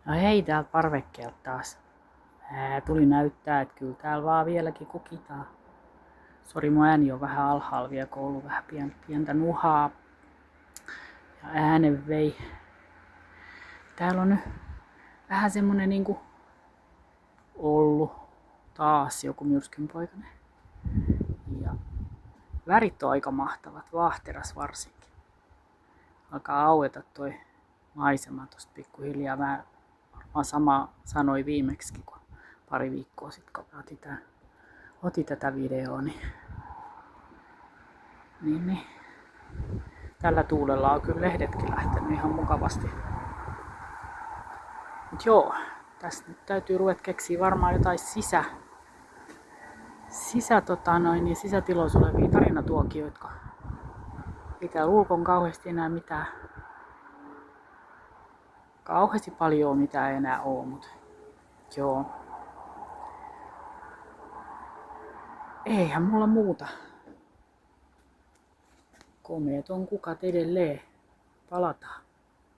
No hei, täältä parvekkeelta taas. Tuli näyttää, että kyllä täällä vaan vieläkin kukitaan. Sori, mun ääni on vähän alhaalla vielä, kun on ollut vähän pientä nuhaa. Ja äänen vei. Täällä on nyt vähän semmonen niinku ollut taas joku myrskynpoikainen. Ja värit on aika mahtavat, vaahteras varsinkin. Alkaa aueta toi maisema tosta pikkuhiljaa. Mä varmaan sama sanoi viimeksi, kun pari viikkoa sitten, kun otin tätä videoa, niin tällä tuulella on kyllä lehdetkin lähtenyt ihan mukavasti. Mut joo, tässä nyt täytyy ruveta keksiä varmaan jotain sisätiloissa olevia tarinatuokioita, kun ei täällä ulkon kauheasti enää mitään. Kauheasti paljon mitään enää oo, mut joo. Eihän mulla muuta. Komeet on kukat edelleen. Palataan.